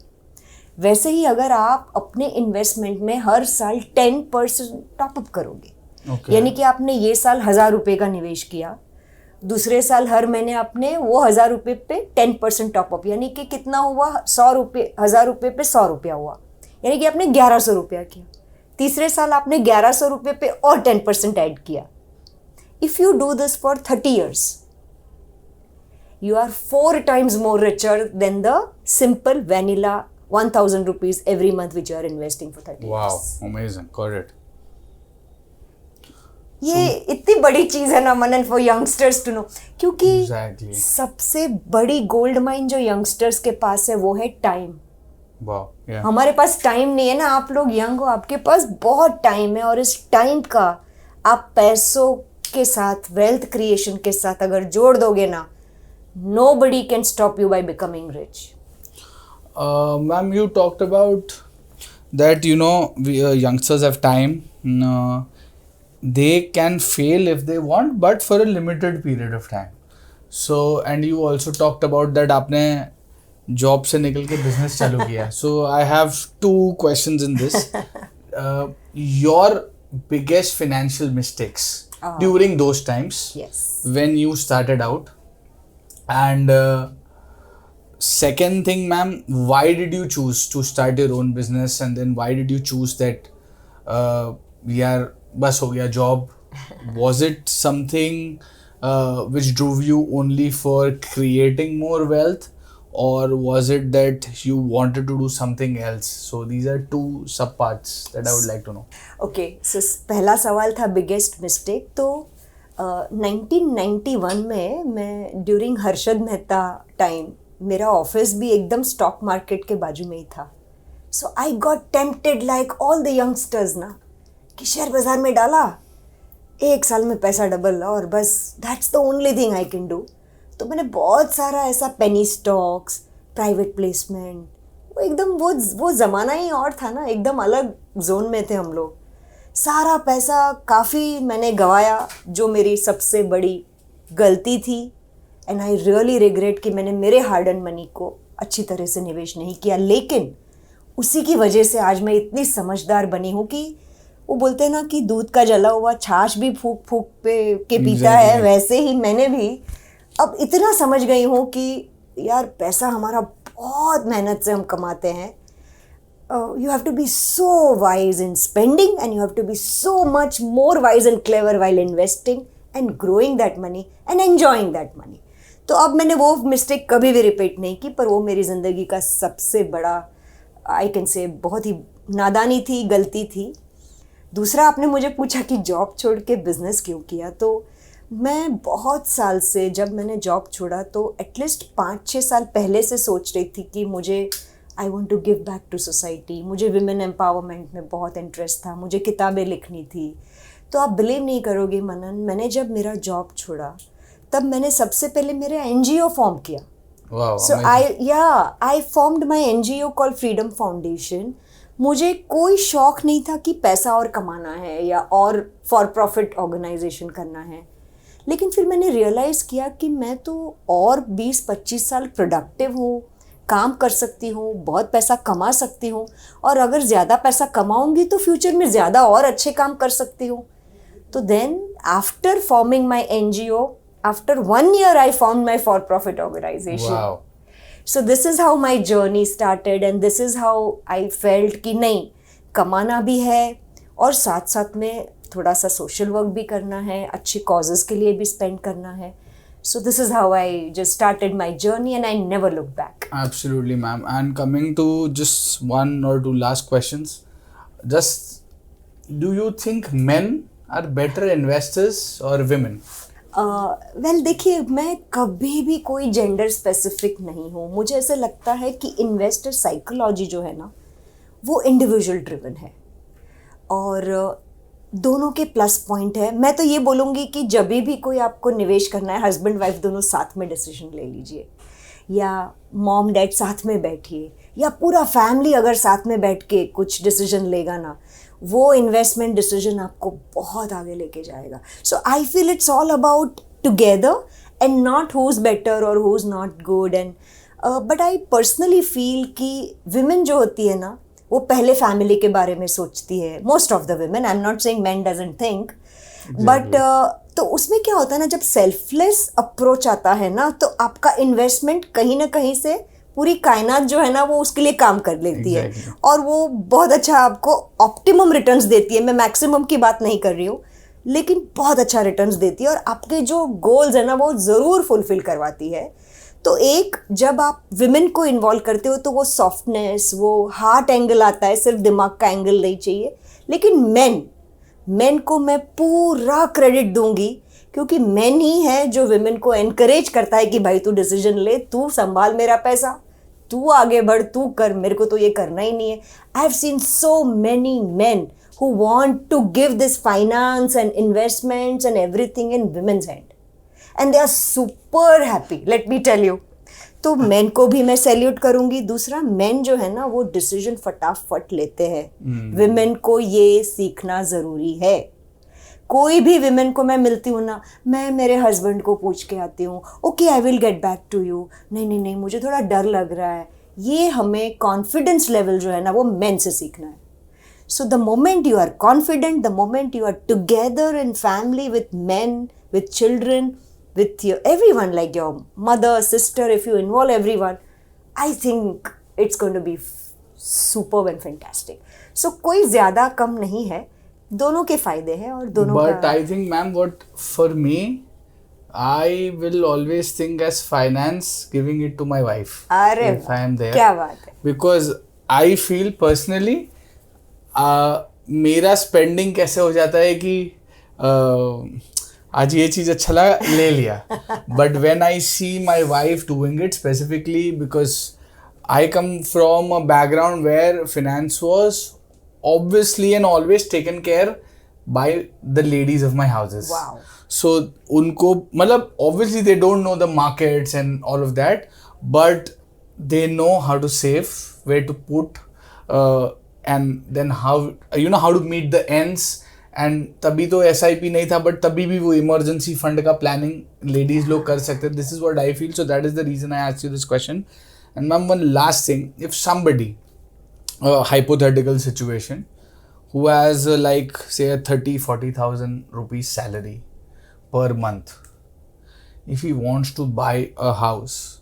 वैसे ही अगर आप अपने इन्वेस्टमेंट में हर साल 10% टॉपअप करोगे, यानी कि आपने ये साल 1,000 रुपये का निवेश किया, दूसरे साल हर महीने आपने वो 1,000 रुपये पे 10% टॉपअप, यानी कि कितना हुआ, 100 रुपये, 1,000 रुपये पे 100 रुपया हुआ, यानी कि आपने 1,100 रुपया किया। तीसरे साल आपने 1,100 रुपये पे और 10% ऐड किया। If you do this for 30 years, you are 4 times more richer than the simple vanilla 1,000 rupees every month which you are investing for 30 years. Wow, amazing, got it. ये इतनी बड़ी चीज है ना मनन, फॉर यंगस्टर्स टू नो, क्योंकि Exactly. सबसे बड़ी gold mine जो यंगस्टर्स के पास है वो है टाइम। Wow, yeah. हमारे पास टाइम नहीं है ना, आप लोग यंग हो, आपके पास बहुत टाइम है, और इस टाइम का आप पैसों के साथ, वेल्थ क्रिएशन के साथ अगर जोड़ दोगे ना, nobody can stop you by becoming rich. Ma'am, you talked about that, youngsters have time. They can fail if they want, but for a limited period of time. So, and you also talked about that आपने job से निकल के business चालू किया. So, I have 2 questions in this. Your biggest financial mistakes during those times, Yes. when you started out. And second thing, ma'am, why did you choose to start your own business, and then why did you choose that yaar bas ho gaya job? Was it something which drove you only for creating more wealth, or was it that you wanted to do something else? So these are 2 sub parts that I would like to know. Okay, so पहला सवाल था biggest mistake. तो 1991 में मैं during Harshad Mehta time, मेरा office भी एकदम stock market के बाजू में ही था। So I got tempted like all the youngsters ना, कि शेयर बाजार में डाला, 1 साल में पैसा डबल, और बस that's the only thing I can do. तो मैंने बहुत सारा ऐसा पेनी स्टॉक्स, प्राइवेट प्लेसमेंट, वो एकदम वो ज़माना ही और था ना, एकदम अलग जोन में थे हम लोग। सारा पैसा काफ़ी मैंने गंवाया, जो मेरी सबसे बड़ी गलती थी। एंड आई रियली रिग्रेट कि मैंने मेरे हार्ड एंड मनी को अच्छी तरह से निवेश नहीं किया। लेकिन उसी की वजह से आज मैं इतनी समझदार बनी हूँ कि वो बोलते हैं ना कि दूध का जला हुआ छाछ भी फूक फूक के पीता है, वैसे ही मैंने भी अब इतना समझ गई हूँ कि यार पैसा हमारा बहुत मेहनत से हम कमाते हैं। You have to be so wise in spending, and you have to be so much more wise and clever while investing and growing that money and enjoying that money. तो अब मैंने वो मिस्टेक कभी भी रिपीट नहीं की, पर वो मेरी ज़िंदगी का सबसे बड़ा, आई कैन से, बहुत ही नादानी थी, गलती थी। दूसरा, आपने मुझे पूछा कि जॉब छोड़ के बिज़नेस क्यों किया। तो मैं बहुत साल से, जब मैंने जॉब छोड़ा तो एटलीस्ट 5-6 साल पहले से सोच रही थी कि मुझे I want to give back to society. मुझे विमेन एम्पावरमेंट में बहुत इंटरेस्ट था, मुझे किताबें लिखनी थी। तो आप बिलीव नहीं करोगे मनन, मैंने जब मेरा जॉब छोड़ा तब मैंने सबसे पहले मेरा NGO फॉर्म किया। So I formed my NGO called freedom foundation. मुझे कोई शौक नहीं था कि पैसा और कमाना है या और फॉर प्रॉफिट ऑर्गेनाइजेशन करना है। लेकिन फिर मैंने रियलाइज़ किया कि मैं तो और 20-25 साल प्रोडक्टिव हूँ, काम कर सकती हूँ, बहुत पैसा कमा सकती हूँ, और अगर ज़्यादा पैसा कमाऊँगी तो फ्यूचर में ज़्यादा और अच्छे काम कर सकती हूँ। तो then after forming my NGO, after 1 year I formed my for profit organization. Wow. So this is how my journey started, and this is how I felt कि नहीं, कमाना भी है और साथ साथ में थोड़ा सा सोशल वर्क भी करना है, अच्छे कॉजेज़ के लिए भी स्पेंड करना है। So this is how I just started my journey, and I never looked back. Absolutely, ma'am. And coming to just 1 or 2 last questions, just do you think men are better investors or women? Well देखिए, मैं कभी भी कोई gender specific नहीं हूँ। मुझे ऐसे लगता है कि इन्वेस्टर साइकोलॉजी जो है ना, वो इंडिविजुअल ड्रिवन है, और दोनों के प्लस पॉइंट है। मैं तो ये बोलूँगी कि जब भी कोई आपको निवेश करना है, हस्बैंड वाइफ दोनों साथ में डिसीजन ले लीजिए, या मॉम डैड साथ में बैठिए, या पूरा फैमिली अगर साथ में बैठ के कुछ डिसीजन लेगा ना, वो इन्वेस्टमेंट डिसीजन आपको बहुत आगे लेके जाएगा। So I feel it's all about together and not who's better or who's not good. And but I personally feel कि women जो होती है ना, वो पहले फैमिली के बारे में सोचती है. Most of the women, I'm not saying men doesn't think, but तो उसमें क्या होता है ना, जब सेल्फलेस अप्रोच आता है ना, तो आपका इन्वेस्टमेंट कहीं ना कहीं से पूरी कायनात जो है ना वो उसके लिए काम कर लेती है, और वो बहुत अच्छा आपको ऑप्टिमम रिटर्न्स देती है. मैं मैक्सिमम की बात नहीं कर रही हूँ, लेकिन बहुत अच्छा रिटर्न्स देती है, और आपके जो गोल्स है ना वो ज़रूर फुलफिल करवाती है. तो एक जब आप विमेन को इन्वॉल्व करते हो तो वो सॉफ्टनेस, वो हार्ट एंगल आता है, सिर्फ दिमाग का एंगल नहीं चाहिए. लेकिन मेन को मैं पूरा क्रेडिट दूंगी, क्योंकि मेन ही है जो विमेन को एनकरेज करता है कि भाई तू डिसीजन ले, तू संभाल मेरा पैसा, तू आगे बढ़, तू कर, मेरे को तो ये करना ही नहीं है. आई have scene so many main who want to give this finance and investments and everything in women's hand, and they are super happy, let me tell you. तो मेन को भी मैं सैल्यूट करूंगी. दूसरा, मेन जो है ना वो डिसीजन फटाफट लेते हैं. विमेन को ये सीखना ज़रूरी है. कोई भी विमेन को मैं मिलती हूँ ना, मैं मेरे हस्बैंड को पूछ के आती हूँ, okay I will get back to you, नहीं मुझे थोड़ा डर लग रहा है. ये हमें कॉन्फिडेंस लेवल जो है ना वो मेन से सीखना है. So the moment you are confident, the moment you are together in family with men, with children, with your everyone, like your mother, sister, if you involve everyone, I think it's going to be superb and fantastic. So कोई ज़्यादा कम नहीं है, दोनों के फायदे हैं और दोनों का. But I think, ma'am, what for me, I will always think as finance giving it to my wife. अरे if I am there. क्या बात है. Because I feel personally, मेरा स्पेंडिंग कैसे हो जाता है कि आज ये चीज़ अच्छा लगा, ले लिया. But when I see my wife doing it specifically, because I come from a background where finance was obviously and always taken care by the ladies of my houses. So उनको मतलब obviously they don't know the markets and all of that, but they know how to save, where to put, and then how to meet the ends. and तभी तो SIP नहीं था, but तभी भी वो emergency fund का planning ladies लोग कर सकते. This is what I feel, so that is the reason I asked you this question. And ma'am, one last thing, if somebody, a hypothetical situation, who has like say a 30,000-40,000 rupees salary per month, if he wants to buy a house,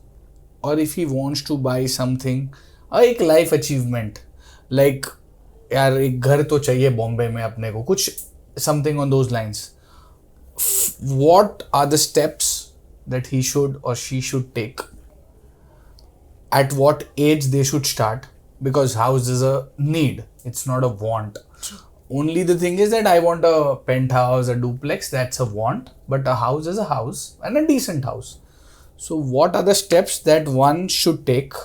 or if he wants to buy something, एक life achievement, like यार एक घर तो चाहिए बॉम्बे में अपने को, कुछ something on those lines, what are the steps that he should और she should take, at what age they should start, because house is a need, it's not a want. Only the thing is that I want a penthouse, a duplex, that's a want, but a house is a house and a decent house. So what are the steps that one should take?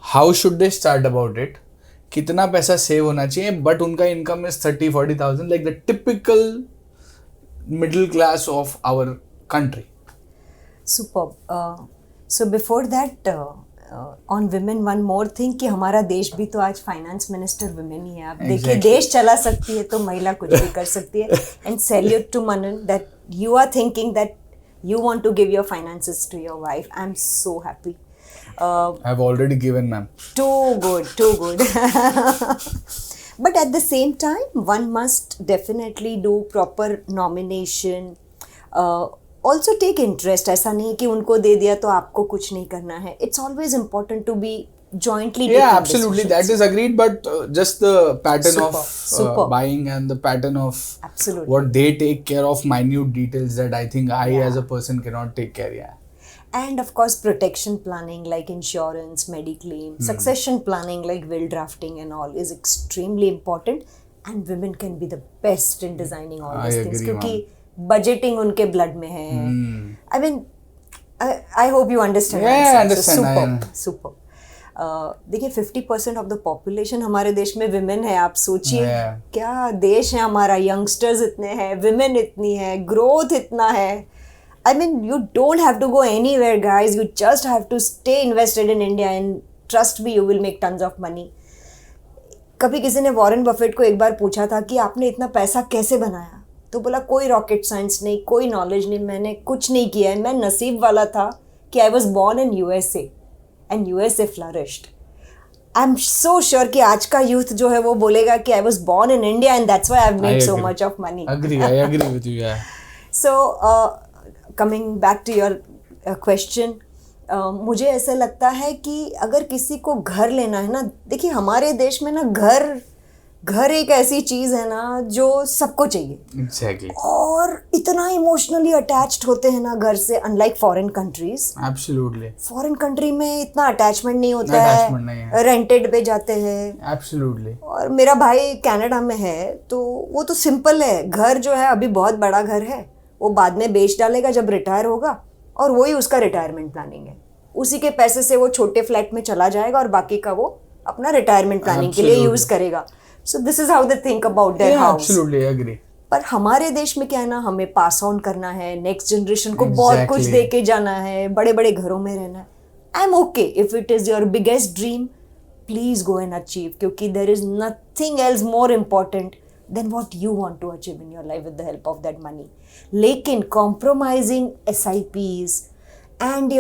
How should they start about it? कितना पैसा save होना चाहिए, but उनका income is 30,000-40,000, like the typical middle class of our country. Superb. So before that, on women one more thing, कि हमारा देश भी तो आज फाइनेंस मिनिस्टर विमेन ही है. आप देखिए, देश चला सकती है तो महिला कुछ भी कर सकती है. And salute to Manan that you are thinking that you want to give your finances to your wife. I'm so happy. I've already given, ma'am. Too good. But at the same time, one must definitely do proper nomination. Also take interest. ऐसा नहीं कि उनको दे दिया तो आपको कुछ नहीं करना है. It's always important to be jointly. Yeah, absolutely. That is agreed. But just the pattern of buying and the pattern of what they take care of, minute details that I think I as a person cannot take care. Yeah. And of course, protection planning like insurance, mediclaim, succession planning like will drafting and all is extremely important. And women can be the best in designing all these things. क्योंकि budgeting उनके blood में है. I mean, I hope you understand. Yeah, I understand. Superb. देखिए 50% of the population हमारे देश में women है. आप सोचिए क्या देश है हमारा. यंगस्टर्स इतने हैं, विमेन इतनी है, ग्रोथ इतना है. I mean, you don't have to go anywhere, guys. You just have to stay invested in India and trust me, you will make tons of money. कभी किसी ने वॉरेन बफेट को एक बार पूछा था कि आपने इतना पैसा कैसे बनाया, तो बोला कोई रॉकेट साइंस नहीं, कोई नॉलेज नहीं, मैंने कुछ नहीं किया है, मैं नसीब वाला था कि I was born in USA and USA flourished. I am so sure कि आज का यूथ जो है वो बोलेगा कि I was born in India and that's why I have made so much of money. I agree with you, yeah. So coming back to your question, मुझे ऐसा लगता है कि अगर किसी को घर लेना है ना, देखिए हमारे देश में ना घर एक ऐसी चीज़ है ना जो सबको चाहिए। Exactly. और इतना इमोशनली अटैच्ड होते हैं ना घर से, unlike foreign countries. Absolutely. Foreign country में इतना अटैचमेंट नहीं होता Attachment नहीं है, है। रेंटेड पे जाते हैं। Absolutely. और मेरा भाई कनाडा में है तो वो तो सिंपल है, घर जो है अभी बहुत बड़ा घर है, वो बाद में बेच डालेगा जब रिटायर होगा, और वही उसका रिटायरमेंट प्लानिंग है। उसी के पैसे से वो छोटे फ्लैट में चला जाएगा और बाकी का वो अपना रिटायरमेंट प्लानिंग के लिए यूज करेगा। So this is how they think about their house. Absolutely agree. पर हमारे देश में क्या है ना, हमें पास ऑन करना है, नेक्स्ट जनरेशन को बहुत कुछ दे के जाना है, बड़े बड़े घरों में रहना है। I am okay if it is your biggest dream, please go and achieve, क्योंकि there is nothing else more important than what you want to achieve in your life with the help of that money. लेकिन compromising SIPs and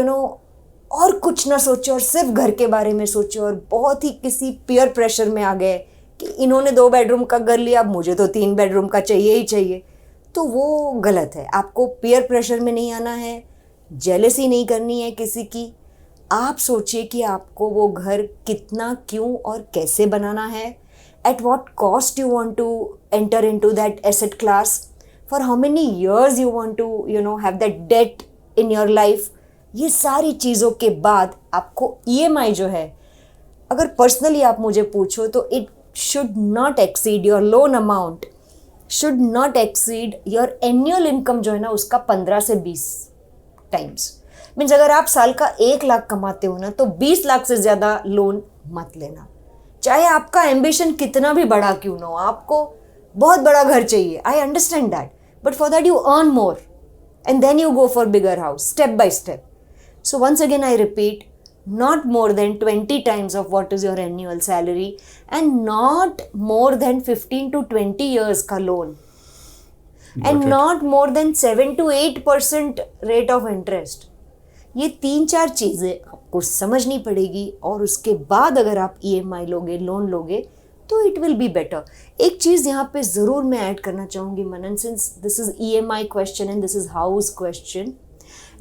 और कुछ ना सोचो और सिर्फ घर के बारे में सोचो और बहुत ही किसी पीयर प्रेशर में आ गए कि इन्होंने 2 बेडरूम का घर लिया, अब मुझे तो 3 बेडरूम का चाहिए ही चाहिए, तो वो गलत है। आपको पीयर प्रेशर में नहीं आना है, जेलसी नहीं करनी है किसी की। आप सोचिए कि आपको वो घर कितना, क्यों और कैसे बनाना है, at what cost you want to enter in to that asset class, for how many years you want to have that debt in your life. ये सारी चीज़ों के बाद आपको EMI जो है, अगर पर्सनली आप मुझे पूछो तो it should not exceed your loan amount should not exceed your annual income जो है ना उसका 15 से 20 टाइम्स। मीन्स अगर आप साल का 1 लाख कमाते हो ना तो 20 लाख से ज़्यादा लोन मत लेना, चाहे आपका एम्बिशन कितना भी बड़ा क्यों ना हो। आपको बहुत बड़ा घर चाहिए, I understand that, but for that you earn more and then you go for bigger house step by step. So once again I repeat, not more than 20 times of what is your annual salary and not more than 15 to 20 years का loan and not more than 7 to 8% rate of interest। ये 3-4 चीज़ें आपको समझनी पड़ेगी और उसके बाद अगर आप EMI लोगे, लोन लोगे तो इट विल बी बेटर। एक चीज़ यहाँ पे ज़रूर मैं ऐड करना चाहूँगी Manan, since this is EMI question and this is house question.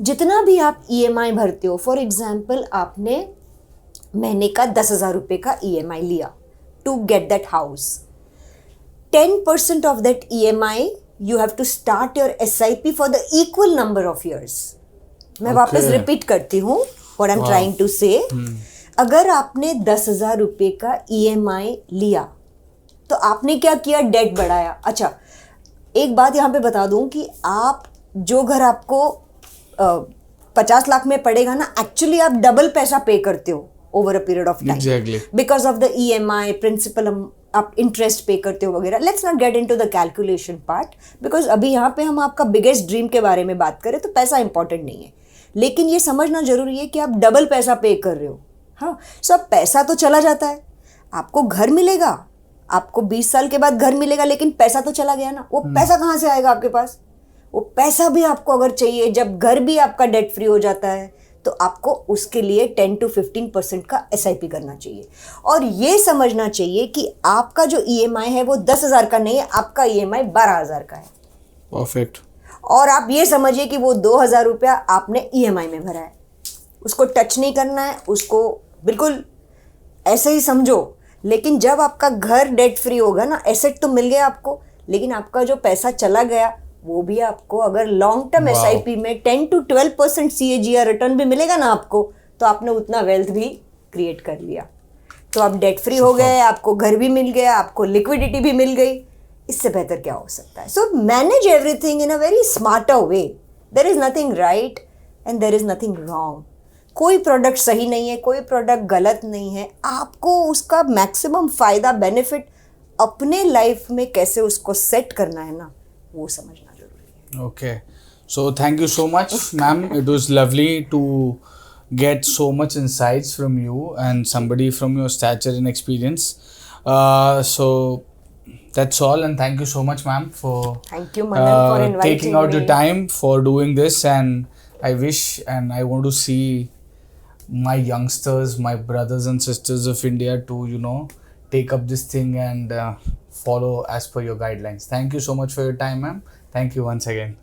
जितना भी आप EMI भरते हो, फॉर एग्जाम्पल आपने महीने का 10,000 रुपये का EMI लिया to get that house, 10% of that EMI you have to start your SIP for the equal number of years. मैं वापस रिपीट करती हूँ what I am trying to say. अगर आपने 10,000 रुपये का EMI लिया तो आपने क्या किया, डेट बढ़ाया। अच्छा, एक बात यहाँ पे बता दूँ कि आप जो घर आपको 50 लाख में पड़ेगा ना, एक्चुअली आप डबल पैसा पे करते हो over a period of time because of the EMI principal, आप इंटरेस्ट पे करते हो वगैरह। Let's not get into the calculation part because अभी यहाँ पे हम आपका बिगेस्ट ड्रीम के बारे में बात करें तो पैसा इंपॉर्टेंट नहीं है, लेकिन ये समझना जरूरी है कि आप डबल पैसा पे कर रहे हो। हाँ, सो अब पैसा तो चला जाता है, आपको घर मिलेगा, आपको 20 साल के बाद घर मिलेगा, लेकिन पैसा तो चला गया ना। वो पैसा कहाँ से आएगा आपके पास? वो पैसा भी आपको अगर चाहिए, जब घर भी आपका डेट फ्री हो जाता है तो आपको उसके लिए 10 to 15% का SIP करना चाहिए। और ये समझना चाहिए कि आपका जो EMI है वो 10,000 का नहीं है, आपका EMI 12,000 का है। परफेक्ट। और आप ये समझिए कि वो 2,000 रुपया आपने EMI में भरा है, उसको टच नहीं करना है, उसको बिल्कुल ऐसे ही समझो। लेकिन जब आपका घर डेट फ्री होगा ना, एसेट तो मिल गया आपको, लेकिन आपका जो पैसा चला गया वो भी आपको अगर लॉन्ग टर्म SIP में 10 to 12% CAGR रिटर्न भी मिलेगा ना आपको, तो आपने उतना वेल्थ भी क्रिएट कर लिया। तो आप डेट फ्री हो गए, आपको घर भी मिल गया, आपको लिक्विडिटी भी मिल गई, इससे बेहतर क्या हो सकता है? So manage everything in a very smarter way. There is nothing right and there is nothing wrong. कोई प्रोडक्ट सही नहीं है, कोई प्रोडक्ट गलत नहीं है। आपको उसका मैक्सिमम फ़ायदा, बेनिफिट अपने लाइफ में कैसे उसको सेट करना है ना, वो समझना जरूरी है। Okay. So thank you so much, ma'am. It was lovely to get so much insights from you and somebody from your stature and experience. So that's all, and thank you so much, ma'am, for Thank you, Manan, for inviting taking out me. your time for doing this. And I wish and I want to see my youngsters, my brothers and sisters of India to, take up this thing and follow as per your guidelines. Thank you so much for your time, ma'am. Thank you once again.